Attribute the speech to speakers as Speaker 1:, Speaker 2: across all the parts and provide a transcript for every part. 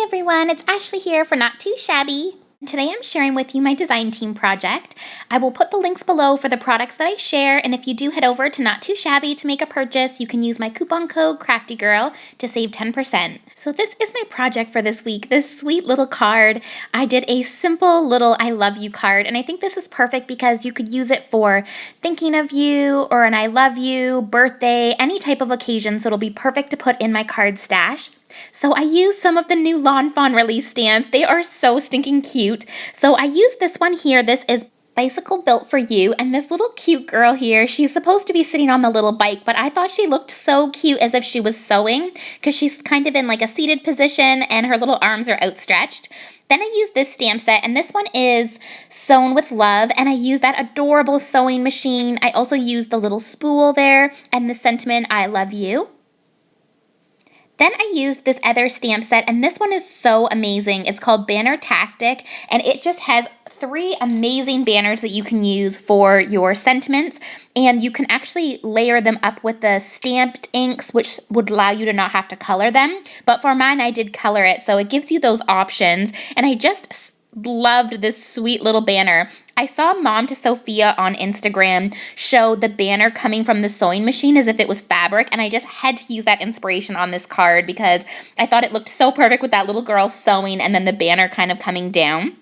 Speaker 1: everyone, it's Ashley here for Not Too Shabby. Today I'm sharing with you my design team project. I will put the links below for the products that I share, and if you do head over to Not Too Shabby to make a purchase, you can use my coupon code CRAFTYGIRL to save 10%. So this is my project for this week, this sweet little card. I did a simple little I love you card, and I think this is perfect because you could use it for thinking of you or an I love you, birthday, any type of occasion, so it'll be perfect to put in my card stash. So I used some of the new Fawn release stamps. They are so stinking cute. So I used this one here. This is Bicycle Built for You, and this little cute girl here, she's supposed to be sitting on the little bike, but I thought she looked so cute as if she was sewing because she's kind of in like a seated position and her little arms are outstretched. Then I used this stamp set, and this one is Sewn with Love, and I used that adorable sewing machine. I also used the little spool there and the sentiment, I love you. Then I used this other stamp set, and this one is so amazing. It's called Banner-tastic, and it just has 3 amazing banners that you can use for your sentiments, and you can actually layer them up with the stamped inks, which would allow you to not have to color them. But for mine, I did color it, so it gives you those options, and I just loved this sweet little banner. I saw Mom to Sophia on Instagram show the banner coming from the sewing machine as if it was fabric, and I just had to use that inspiration on this card because I thought it looked so perfect with that little girl sewing and then the banner kind of coming down.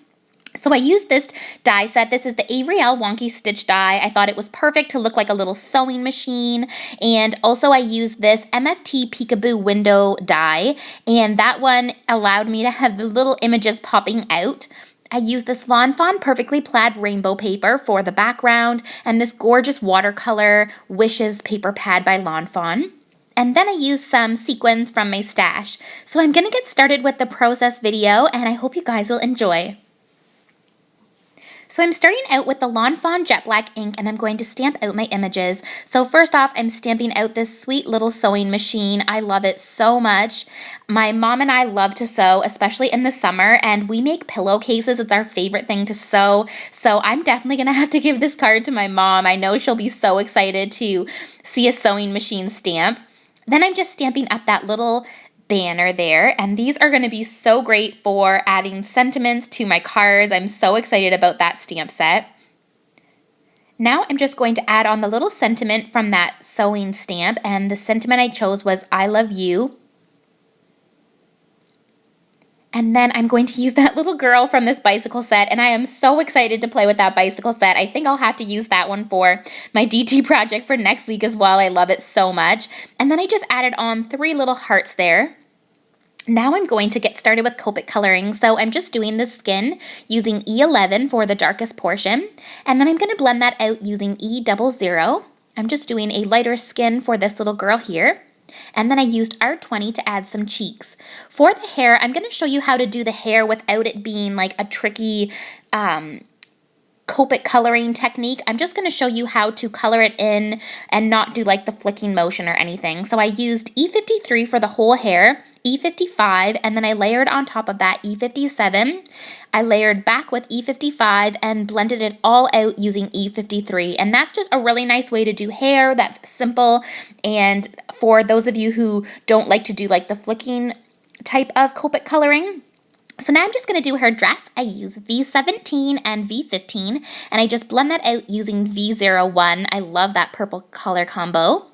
Speaker 1: So I used this die set. This is the Avery Elle Wonky stitch die. I thought it was perfect to look like a little sewing machine. And also I used this MFT Peekaboo window die, and that one allowed me to have the little images popping out. I used this Fawn Perfectly Plaid rainbow paper for the background, and this gorgeous watercolor Wishes paper pad by Fawn. And then I used some sequins from my stash. So I'm going to get started with the process video, and I hope you guys will enjoy. So I'm starting out with the Fawn Jet Black ink, and I'm going to stamp out my images. So first off, I'm stamping out this sweet little sewing machine. I love it so much. My mom and I love to sew, especially in the summer, and we make pillowcases. It's our favorite thing to sew. So I'm definitely going to have to give this card to my mom. I know she'll be so excited to see a sewing machine stamp. Then I'm just stamping up that little banner there, and these are going to be so great for adding sentiments to my cards. I'm so excited about that stamp set. Now I'm just going to add on the little sentiment from that sewing stamp, and the sentiment I chose was I love you. And then I'm going to use that little girl from this bicycle set, and I am so excited to play with that bicycle set. I think I'll have to use that one for my DT project for next week as well. I love it so much. And then I just added on 3 little hearts there. Now I'm going to get started with Copic coloring. So I'm just doing the skin using E11 for the darkest portion, and then I'm going to blend that out using E00. I'm just doing a lighter skin for this little girl here. And then I used R20 to add some cheeks. For the hair, I'm going to show you how to do the hair without it being like a tricky Copic coloring technique. I'm just going to show you how to color it in and not do like the flicking motion or anything. So I used E53 for the whole hair, E55, and then I layered on top of that E57. I layered back with E55 and blended it all out using E53. And that's just a really nice way to do hair that's simple. And for those of you who don't like to do like the flicking type of Copic coloring. So now I'm just going to do her dress. I use V17 and V15, and I just blend that out using V01. I love that purple color combo.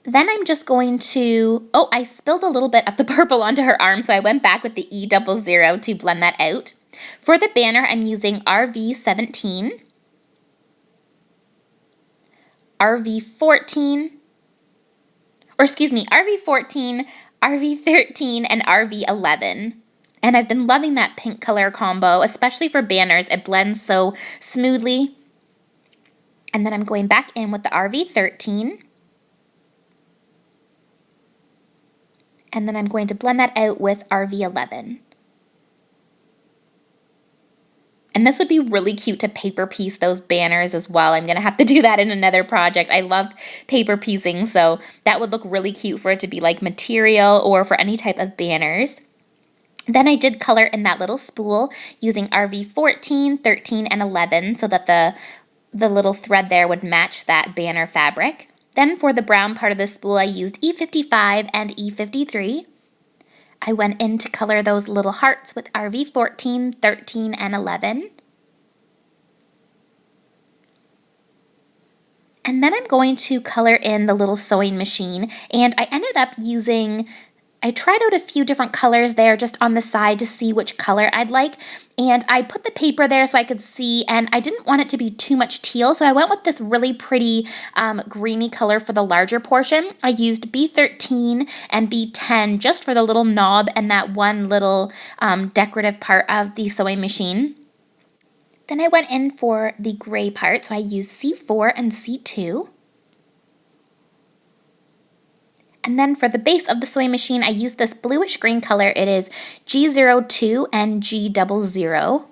Speaker 1: Then I'm just going to, I spilled a little bit of the purple onto her arm, so I went back with the E00 to blend that out. For the banner, I'm using RV17, RV14, RV13, and RV11. And I've been loving that pink color combo, especially for banners. It blends so smoothly. And then I'm going back in with the RV13. And then I'm going to blend that out with RV11. And this would be really cute to paper piece those banners as well. I'm going to have to do that in another project. I love paper piecing, so that would look really cute for it to be like material or for any type of banners. Then I did color in that little spool using RV14, 13, and 11 so that the little thread there would match that banner fabric. Then for the brown part of the spool, I used E55 and E53. I went in to color those little hearts with RV14, 13, and 11. And then I'm going to color in the little sewing machine, and I ended up I tried out a few different colors there just on the side to see which color I'd like, and I put the paper there so I could see, and I didn't want it to be too much teal, so I went with this really pretty greeny color for the larger portion. I used B13 and B10 just for the little knob and that one little decorative part of the sewing machine. Then I went in for the gray part, so I used C4 and C2. And then for the base of the sewing machine, I used this bluish green color. It is G02 and G00.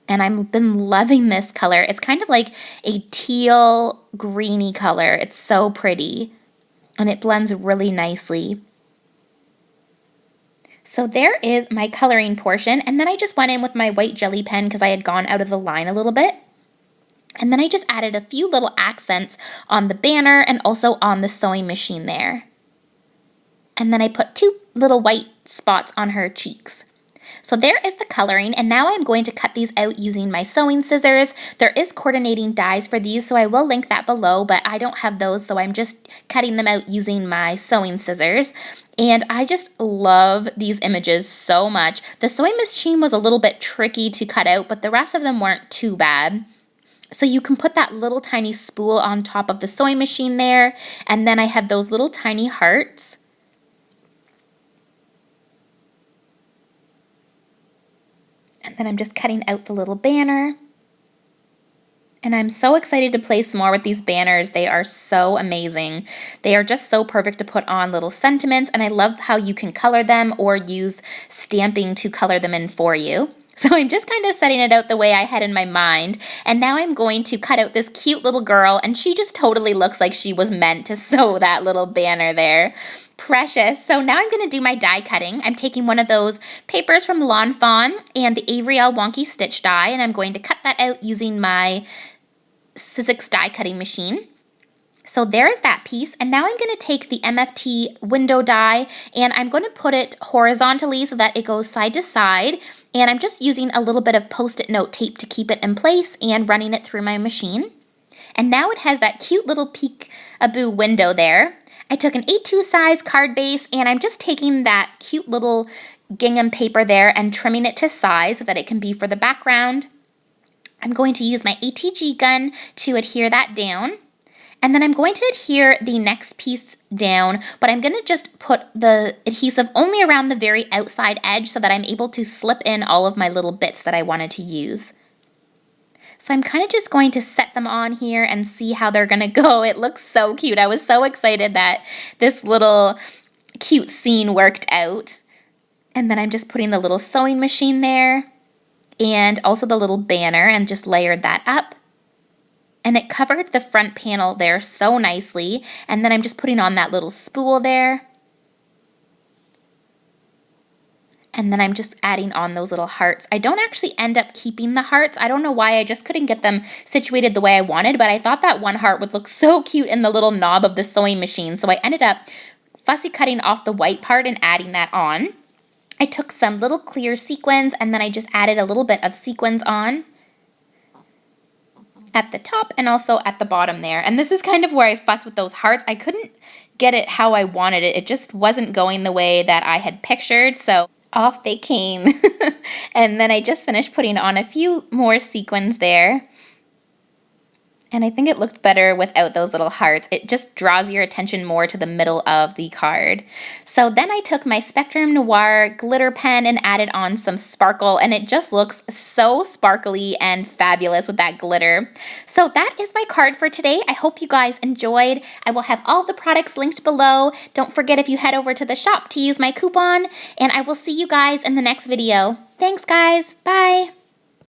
Speaker 1: And I've been loving this color. It's kind of like a teal greeny color. It's so pretty. And it blends really nicely. So there is my coloring portion, and then I just went in with my white jelly pen because I had gone out of the line a little bit. And then I just added a few little accents on the banner and also on the sewing machine there. And then I put 2 little white spots on her cheeks. So there is the coloring, and now I'm going to cut these out using my sewing scissors. There is coordinating dies for these, so I will link that below, but I don't have those, so I'm just cutting them out using my sewing scissors. And I just love these images so much. The sewing machine was a little bit tricky to cut out, but the rest of them weren't too bad. So you can put that little tiny spool on top of the sewing machine there, and then I have those little tiny hearts. And then I'm just cutting out the little banner. And I'm so excited to play some more with these banners. They are so amazing. They are just so perfect to put on little sentiments, and I love how you can color them or use stamping to color them in for you. So I'm just kind of setting it out the way I had in my mind. And now I'm going to cut out this cute little girl, and she just totally looks like she was meant to sew that little banner there. Precious. So now I'm going to do my die cutting. I'm taking one of those papers from Fawn and the Avery Elle Wonky stitch die, and I'm going to cut that out using my Sizzix die cutting machine. So there is that piece, and now I'm going to take the MFT window die, and I'm going to put it horizontally so that it goes side to side, and I'm just using a little bit of post-it note tape to keep it in place and running it through my machine. And now it has that cute little peek-a-boo window there. I took an A2 size card base, and I'm just taking that cute little gingham paper there and trimming it to size so that it can be for the background. I'm going to use my ATG gun to adhere that down. And then I'm going to adhere the next piece down, but I'm going to just put the adhesive only around the very outside edge so that I'm able to slip in all of my little bits that I wanted to use. So I'm kind of just going to set them on here and see how they're going to go. It looks so cute. I was so excited that this little cute scene worked out. And then I'm just putting the little sewing machine there and also the little banner and just layered that up. And it covered the front panel there so nicely. And then I'm just putting on that little spool there. And then I'm just adding on those little hearts. I don't actually end up keeping the hearts. I don't know why, I just couldn't get them situated the way I wanted, but I thought that one heart would look so cute in the little knob of the sewing machine. So I ended up fussy cutting off the white part and adding that on. I took some little clear sequins, and then I just added a little bit of sequins on at the top and also at the bottom there. And this is kind of where I fuss with those hearts. I couldn't get it how I wanted it. It just wasn't going the way that I had pictured, so off they came. And then I just finished putting on a few more sequins there. And I think it looked better without those little hearts. It just draws your attention more to the middle of the card. So then I took my Spectrum Noir glitter pen and added on some sparkle, and it just looks so sparkly and fabulous with that glitter. So that is my card for today. I hope you guys enjoyed. I will have all the products linked below. Don't forget, if you head over to the shop, to use my coupon, and I will see you guys in the next video. Thanks guys, bye!